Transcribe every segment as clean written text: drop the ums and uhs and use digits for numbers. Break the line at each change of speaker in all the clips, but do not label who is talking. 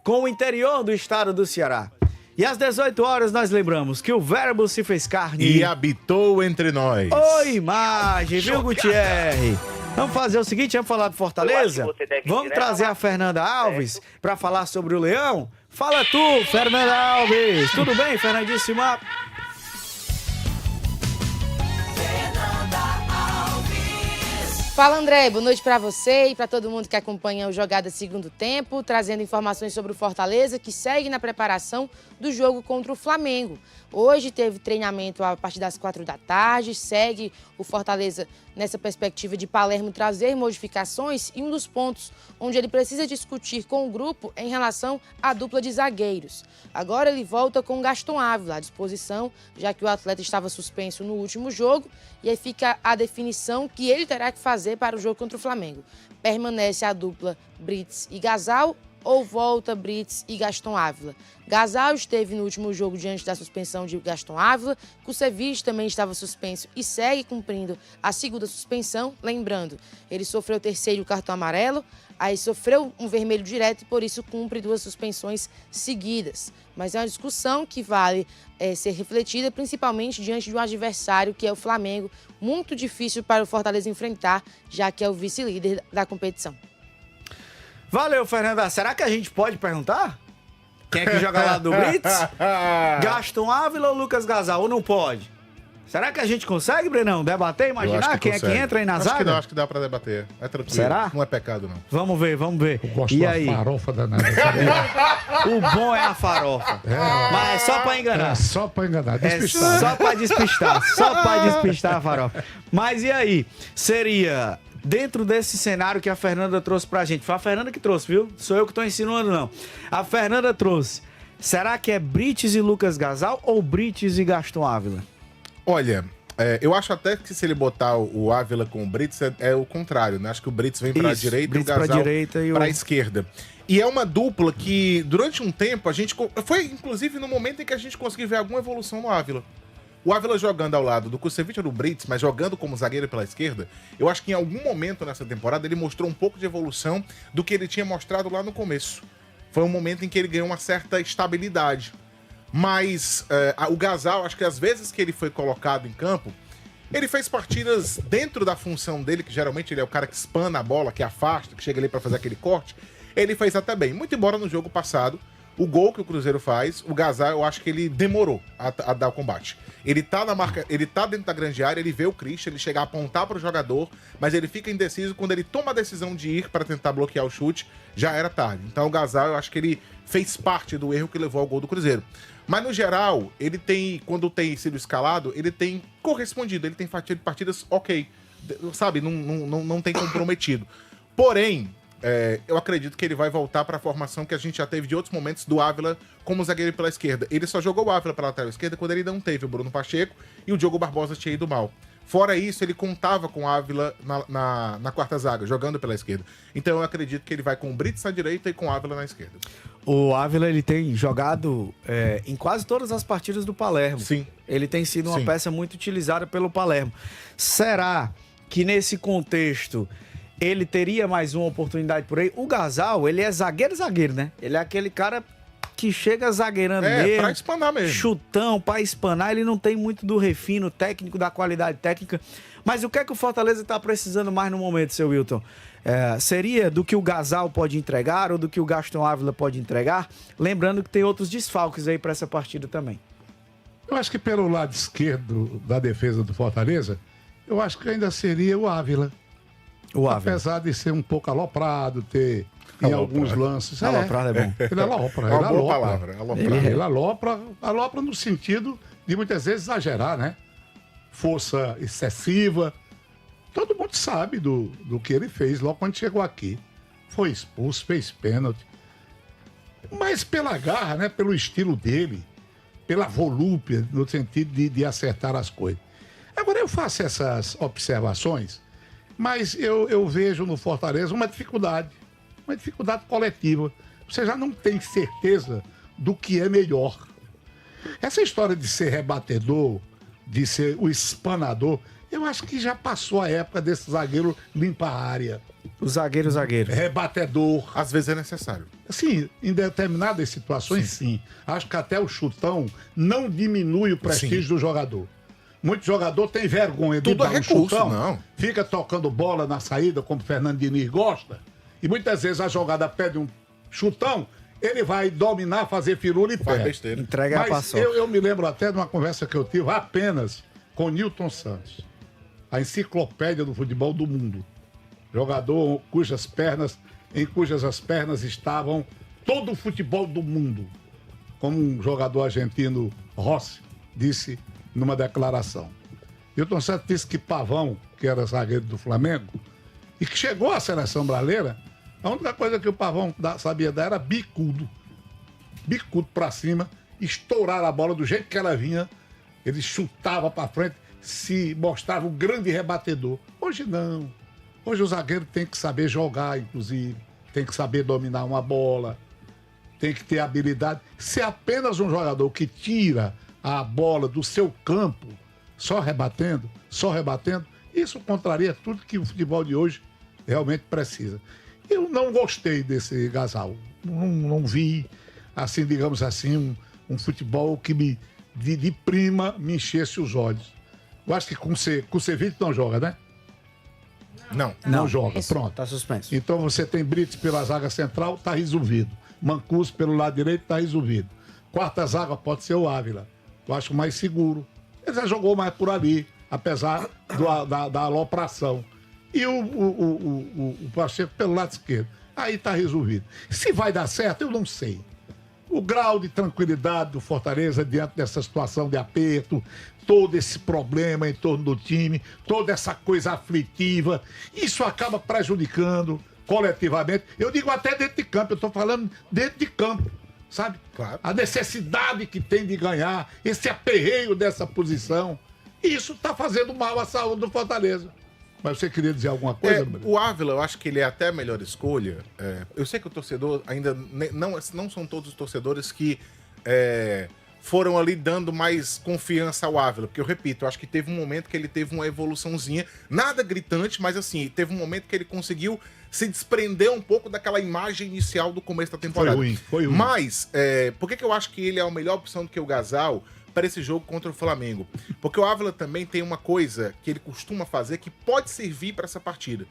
com o interior do estado do Ceará. E às 18 horas nós lembramos que o Verbo se fez carne
e habitou entre nós.
Ô, imagem, viu, Gutierre? Vamos fazer o seguinte, vamos falar do Fortaleza? Vamos trazer a Fernanda Alves para falar sobre o Leão? Fala tu, Fernanda Alves. Tudo bem, Fernandíssima?
Fala, André, boa noite para você e para todo mundo que acompanha o Jogada Segundo Tempo, trazendo informações sobre o Fortaleza, que segue na preparação do jogo contra o Flamengo. Hoje teve treinamento a partir das 4 da tarde, segue o Fortaleza nessa perspectiva de Palermo trazer modificações e um dos pontos onde ele precisa discutir com o grupo é em relação à dupla de zagueiros. Agora ele volta com o Gaston Ávila à disposição, já que o atleta estava suspenso no último jogo, e aí fica a definição que ele terá que fazer para o jogo contra o Flamengo. Permanece a dupla Brits e Gasal ou volta Brits e Gaston Ávila? Gasal esteve no último jogo diante da suspensão de Gaston Ávila, Kusevich também estava suspenso e segue cumprindo a segunda suspensão. Lembrando, ele sofreu o terceiro cartão amarelo, aí sofreu um vermelho direto e por isso cumpre 2 suspensões seguidas. Mas é uma discussão que vale ser refletida, principalmente diante de um adversário que é o Flamengo, muito difícil para o Fortaleza enfrentar, já que é o vice-líder da competição.
Valeu, Fernanda. Será que a gente pode perguntar? Quem é que joga lá do Brits? Gaston Ávila ou Lucas Gasal? Ou não pode? Será que a gente consegue, Brenão, debater, imaginar quem consegue. É que entra aí na zaga?
Acho que dá pra debater. É tranquilo.
Será?
Não é pecado, não.
Vamos ver.
Eu gosto
e aí?
Farofa danada.
O bom é a farofa. Mas é só pra enganar.
É só pra enganar. Despistar.
É só pra despistar. Só pra despistar a farofa. Mas e aí? Seria... Dentro desse cenário que a Fernanda trouxe pra gente. Foi a Fernanda que trouxe, viu? Sou eu que tô insinuando, não. A Fernanda trouxe. Será que é Brits e Lucas Gasal ou Brits e Gaston Ávila?
Olha, eu acho até que se ele botar o Ávila com o Brits é o contrário, né? Acho que o Brits vem pra direita e o Gasal pra esquerda. E é uma dupla que, durante um tempo, a gente... Foi, inclusive, no momento em que a gente conseguiu ver alguma evolução no Ávila. O Ávila jogando ao lado do Kusevich ou do Brits, mas jogando como zagueiro pela esquerda, eu acho que em algum momento nessa temporada ele mostrou um pouco de evolução do que ele tinha mostrado lá no começo. Foi um momento em que ele ganhou uma certa estabilidade. Mas o Gasal, acho que às vezes que ele foi colocado em campo, ele fez partidas dentro da função dele, que geralmente ele é o cara que espana a bola, que afasta, que chega ali pra fazer aquele corte. Ele fez até bem. Muito embora no jogo passado, o gol que o Cruzeiro faz, o Gasal, eu acho que ele demorou a dar o combate. Ele tá na marca, ele tá dentro da grande área, ele vê o Christian, ele chega a apontar pro jogador, mas ele fica indeciso. Quando ele toma a decisão de ir para tentar bloquear o chute, já era tarde. Então o Gasal, eu acho que ele fez parte do erro que levou ao gol do Cruzeiro. Mas no geral, ele tem, quando tem sido escalado, ele tem correspondido, ele tem partidas ok, sabe, não tem comprometido. Porém, eu acredito que ele vai voltar para a formação que a gente já teve de outros momentos do Ávila como zagueiro pela esquerda. Ele só jogou o Ávila pela lateral esquerda quando ele não teve o Bruno Pacheco e o Diogo Barbosa tinha ido mal. Fora isso, ele contava com o Ávila na quarta zaga, jogando pela esquerda. Então eu acredito que ele vai com o Brits na direita e com o Ávila na esquerda.
O Ávila, ele tem jogado em quase todas as partidas do Palermo.
Sim.
Ele tem sido uma peça muito utilizada pelo Palermo. Será que nesse contexto ele teria mais uma oportunidade por aí? O Gasal, ele é zagueiro, né? Ele é aquele cara que chega zagueirando mesmo.
Pra espanar mesmo.
Chutão, pra espanar. Ele não tem muito do refino técnico, da qualidade técnica. Mas o que é que o Fortaleza tá precisando mais no momento, seu Wilton? Seria do que o Gasal pode entregar ou do que o Gaston Ávila pode entregar? Lembrando que tem outros desfalques aí pra essa partida também.
Eu acho que pelo lado esquerdo da defesa do Fortaleza, eu acho que ainda seria o Ávila. Apesar de ser um pouco aloprado, ter em alguns lances.
Aloprado é bom.
Ele alopra.
É uma boa palavra.
Ele alopra no sentido de muitas vezes exagerar, né? Força excessiva. Todo mundo sabe do que ele fez logo quando chegou aqui. Foi expulso, fez pênalti. Mas pela garra, né? Pelo estilo dele, pela volúpia, no sentido de acertar as coisas. Agora eu faço essas observações, mas eu vejo no Fortaleza uma dificuldade coletiva. Você já não tem certeza do que é melhor. Essa história de ser rebatedor, de ser o espanador, Eu acho que já passou a época desse zagueiro limpa a área.
O zagueiro.
Rebatedor.
Às vezes é necessário.
Sim, em determinadas situações, sim. Acho que até o chutão não diminui o prestígio do jogador. Muito jogador tem vergonha de dar um chutão. Não. Fica tocando bola na saída, como o Fernando Diniz gosta. E muitas vezes a jogada pede um chutão, ele vai dominar, fazer firula e perde.
Entrega a paçoca.
Eu me lembro até de uma conversa que eu tive apenas com Nilton Santos, a enciclopédia do futebol do mundo. Jogador em cujas as pernas estavam todo o futebol do mundo. Como um jogador argentino, Rossi, disse numa declaração. Nilton Santos disse que Pavão, que era zagueiro do Flamengo, e que chegou à seleção brasileira, a única coisa que o Pavão sabia dar era bicudo. Bicudo pra cima, estourar a bola do jeito que ela vinha, ele chutava pra frente, se mostrava um grande rebatedor. Hoje não. Hoje o zagueiro tem que saber jogar, inclusive, tem que saber dominar uma bola, tem que ter habilidade. Se é apenas um jogador que tira a bola do seu campo, só rebatendo, isso contraria tudo que o futebol de hoje realmente precisa. Eu não gostei desse Gasal. Não vi, assim, digamos assim, um futebol que de prima me enchesse os olhos. Eu acho que com o Sevilla não joga, né? Não joga,
isso,
pronto.
Tá suspenso.
Então você tem Brits pela zaga central, tá resolvido. Mancuso pelo lado direito, tá resolvido. Quarta zaga pode ser o Ávila. Eu acho mais seguro. Ele já jogou mais por ali, apesar da alopração. E o Pacheco pelo lado esquerdo. Aí tá resolvido. Se vai dar certo, eu não sei. O grau de tranquilidade do Fortaleza diante dessa situação de aperto, todo esse problema em torno do time, toda essa coisa aflitiva, isso acaba prejudicando coletivamente. Eu digo até dentro de campo, eu estou falando dentro de campo, sabe?
Claro.
A necessidade que tem de ganhar, esse aperreio dessa posição, isso está fazendo mal à saúde do Fortaleza. Mas você queria dizer alguma coisa?
O Ávila, eu acho que ele é até a melhor escolha. Eu sei que o torcedor ainda... Não são todos os torcedores que foram ali dando mais confiança ao Ávila. Porque eu repito, eu acho que teve um momento que ele teve uma evoluçãozinha. Nada gritante, mas assim, teve um momento que ele conseguiu se desprender um pouco daquela imagem inicial do começo da temporada.
Foi ruim.
Mas, por que eu acho que ele é a melhor opção do que o Gasal para esse jogo contra o Flamengo? Porque o Ávila também tem uma coisa que ele costuma fazer que pode servir para essa partida.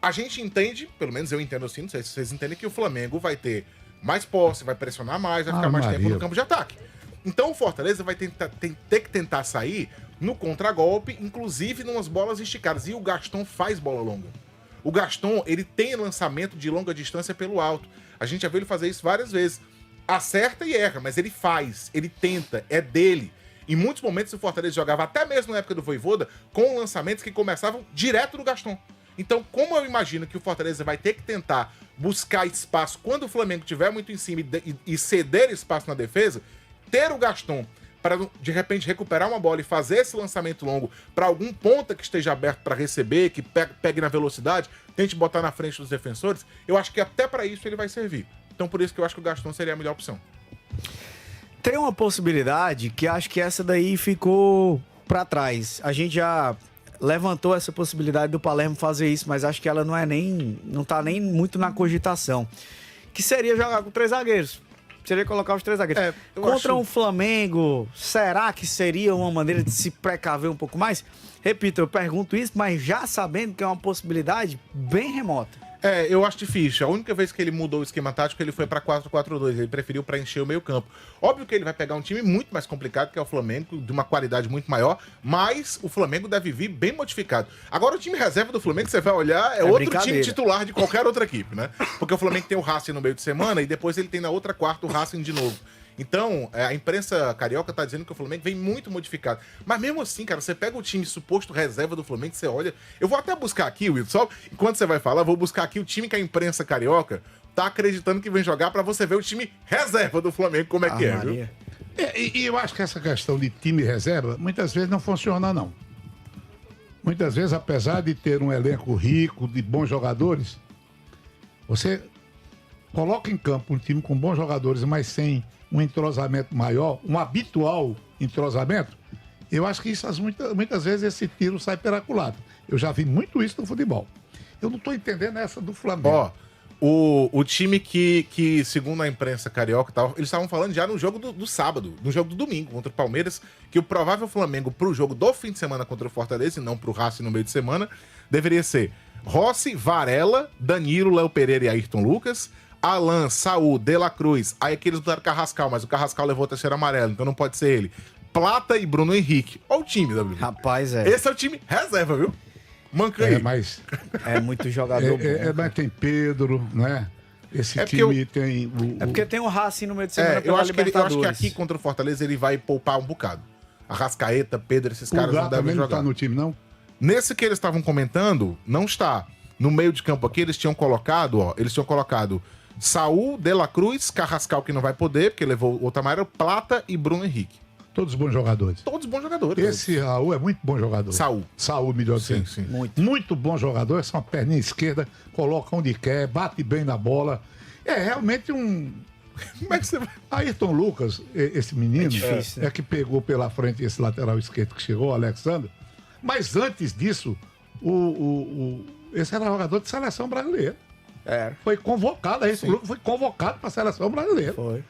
A gente entende, pelo menos eu entendo assim, não sei se vocês entendem, que o Flamengo vai ter mais posse, vai pressionar mais, vai ficar mais tempo no campo de ataque. Então o Fortaleza vai ter que tentar sair no contragolpe, inclusive numas bolas esticadas. E o Gaston faz bola longa. O Gaston, ele tem lançamento de longa distância pelo alto. A gente já viu ele fazer isso várias vezes. Acerta e erra, mas ele faz, ele tenta, é dele. Em muitos momentos o Fortaleza jogava, até mesmo na época do Vojvoda, com lançamentos que começavam direto do Gaston. Então, como eu imagino que o Fortaleza vai ter que tentar buscar espaço quando o Flamengo estiver muito em cima e ceder espaço na defesa, ter o Gaston para, de repente, recuperar uma bola e fazer esse lançamento longo para algum ponta que esteja aberto para receber, que pegue na velocidade, tente botar na frente dos defensores, eu acho que até para isso ele vai servir. Então, por isso que eu acho que o Gaston seria a melhor opção.
Tem uma possibilidade que acho que essa daí ficou para trás. A gente já levantou essa possibilidade do Palermo fazer isso, mas acho que ela não tá nem muito na cogitação. Que seria jogar com 3 zagueiros. Seria colocar os 3 zagueiros. Contra um Flamengo, será que seria uma maneira de se precaver um pouco mais? Repito, eu pergunto isso, mas já sabendo que é uma possibilidade bem remota.
Eu acho difícil. A única vez que ele mudou o esquema tático, ele foi pra 4-4-2. Ele preferiu preencher o meio campo. Óbvio que ele vai pegar um time muito mais complicado, que é o Flamengo, de uma qualidade muito maior, mas o Flamengo deve vir bem modificado. Agora, o time reserva do Flamengo, você vai olhar, é outro time titular de qualquer outra equipe, né? Porque o Flamengo tem o Racing no meio de semana e depois ele tem na outra quarta o Racing de novo. Então, a imprensa carioca tá dizendo que o Flamengo vem muito modificado. Mas mesmo assim, cara, você pega o time suposto reserva do Flamengo, você olha... Eu vou até buscar aqui, Will, só enquanto você vai falar, vou buscar aqui o time que a imprensa carioca tá acreditando que vem jogar pra você ver o time reserva do Flamengo, como é que
Maria.
Viu?
E eu acho que essa questão de time reserva, muitas vezes não funciona, não. Muitas vezes, apesar de ter um elenco rico, de bons jogadores, você coloca em campo um time com bons jogadores, mas sem um entrosamento maior, um habitual entrosamento, Eu acho que isso, muitas vezes esse tiro sai pela culatra. Eu já vi muito isso no futebol. Eu não estou entendendo essa do Flamengo.
O time que, segundo a imprensa carioca, eles estavam falando já no jogo do sábado, no jogo do domingo contra o Palmeiras, que o provável Flamengo pro jogo do fim de semana contra o Fortaleza, e não pro Racing no meio de semana, deveria ser Rossi, Varela, Danilo, Léo Pereira e Ayrton Lucas, Alan, Saúl, De La Cruz, aí aqui eles botaram Carrascal, mas o Carrascal levou o terceiro amarelo, então não pode ser ele. Plata e Bruno Henrique. Olha o time, WB.
Rapaz,
Esse é o time reserva, viu? Manca aí.
Mas
é muito jogador bom.
Mas tem Pedro, né? Esse time tem...
É porque tem o Racing no meio de semana
eu acho que aqui contra o Fortaleza ele vai poupar um bocado. Arrascaeta, Pedro, esses caras não devem jogar.
Não tá no time, não?
Nesse que eles estavam comentando, não está. No meio de campo aqui, eles tinham colocado Saúl, De La Cruz, Carrascal, que não vai poder, porque levou o outro amarelo, Plata e Bruno Henrique.
Todos bons jogadores.
Todos bons jogadores.
Esse Raul é muito bom jogador. Saúl, melhor dizendo.
Sim.
Muito bom jogador. Essa é uma perninha esquerda, coloca onde quer, bate bem na bola. É realmente um...
Como é que você vai...
Ayrton Lucas, esse menino, é que pegou pela frente esse lateral esquerdo que chegou, o Alexandre. Mas antes disso, esse era jogador de seleção brasileira. Foi convocado, Ayrton Lucas foi convocado para a seleção brasileira.
Foi.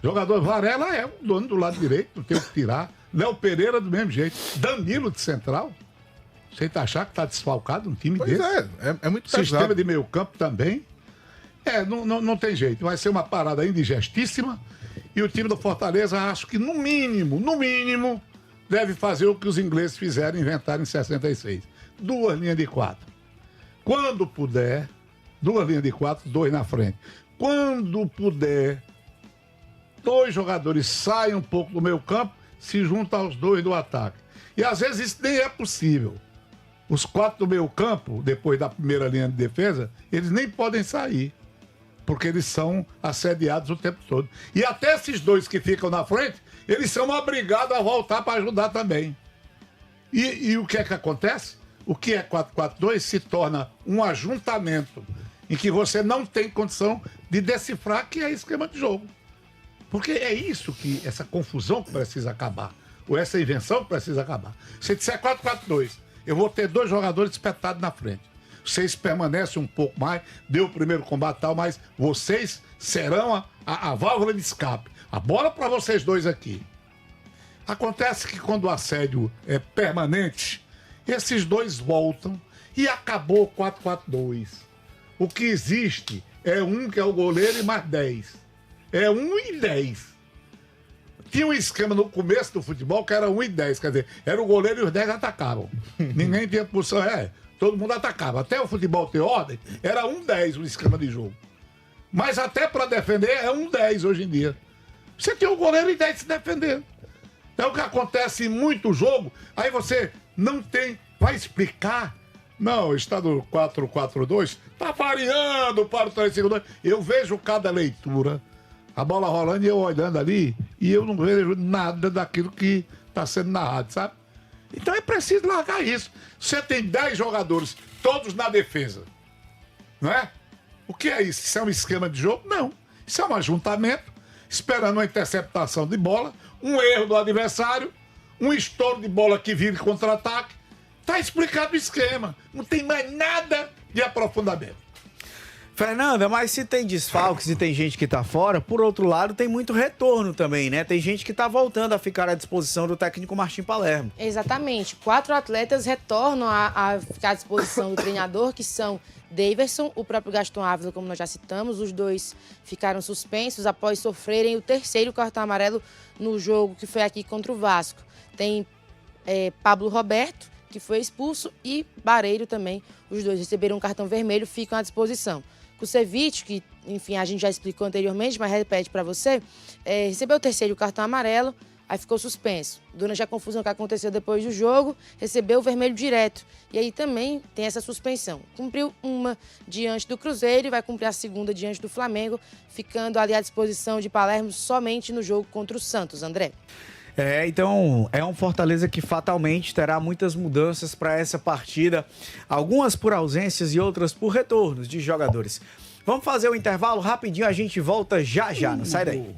Jogador Varela é o dono do lado direito, não tem o que tirar. Léo Pereira do mesmo jeito. Danilo de central. Você tá achar que tá desfalcado um time desse?
É muito pesado.
Sistema de meio campo também. Não tem jeito. Vai ser uma parada indigestíssima. E o time do Fortaleza, acho que no mínimo, deve fazer o que os ingleses fizeram, inventaram em 66. 2 linhas de 4. Quando puder, 2 linhas de 4, 2 na frente. Quando puder, 2 jogadores saem um pouco do meio campo, se juntam aos 2 do ataque. E às vezes isso nem é possível. Os 4 do meio campo, depois da primeira linha de defesa, eles nem podem sair. Porque eles são assediados o tempo todo. E até esses 2 que ficam na frente, eles são obrigados a voltar para ajudar também. E o que é que acontece? O que é 4-4-2 se torna um ajuntamento em que você não tem condição de decifrar que é esquema de jogo. Porque é isso que, essa confusão que precisa acabar. Ou essa invenção que precisa acabar. Se disser 4-4-2, eu vou ter 2 jogadores espetados na frente. Vocês permanecem um pouco mais, deu o primeiro combate e tal, mas vocês serão a válvula de escape. A bola para vocês 2 aqui. Acontece que quando o assédio é permanente, esses 2 voltam e acabou o 4-4-2. O que existe é um que é o goleiro e mais 10. É 1 e 10. Tinha um esquema no começo do futebol que era 1 e 10. Quer dizer, era o goleiro e os 10 atacavam. Ninguém tinha posição. Todo mundo atacava. Até o futebol ter ordem, era 1-10 o esquema de jogo. Mas até para defender é 1-10 hoje em dia. Você tem o goleiro e 10 se defendendo. É o que acontece em muito jogo. Aí você não tem... Vai explicar... Não, está no 4-4-2. Está variando para o 3-5-2. Eu vejo cada leitura... A bola rolando e eu olhando ali, e eu não vejo nada daquilo que está sendo narrado, sabe? Então é preciso largar isso. Você tem 10 jogadores, todos na defesa, não é? O que é isso? Isso é um esquema de jogo? Não. Isso é um ajuntamento, esperando uma interceptação de bola, um erro do adversário, um estouro de bola que vira contra-ataque. Está explicado o esquema. Não tem mais nada de aprofundamento.
Fernanda, mas se tem desfalques e tem gente que tá fora, por outro lado tem muito retorno também, né? Tem gente que tá voltando a ficar à disposição do técnico Martim Palermo.
Exatamente. 4 atletas retornam a ficar à disposição do treinador, que são Daverson, o próprio Gaston Ávila, como nós já citamos. Os 2 ficaram suspensos após sofrerem o 3º cartão amarelo no jogo que foi aqui contra o Vasco. Tem Pablo Roberto, que foi expulso, e Bareiro também. Os 2 receberam um cartão vermelho, ficam à disposição. Kusevich, que, enfim, a gente já explicou anteriormente, mas repete para você, recebeu o 3º cartão amarelo, aí ficou suspenso. Durante a confusão que aconteceu depois do jogo, recebeu o vermelho direto. E aí também tem essa suspensão. Cumpriu uma diante do Cruzeiro e vai cumprir a segunda diante do Flamengo, ficando ali à disposição de Palermo somente no jogo contra o Santos, André.
Então é um Fortaleza que fatalmente terá muitas mudanças para essa partida, algumas por ausências e outras por retornos de jogadores. Vamos fazer o intervalo rapidinho, a gente volta já, não sai daí.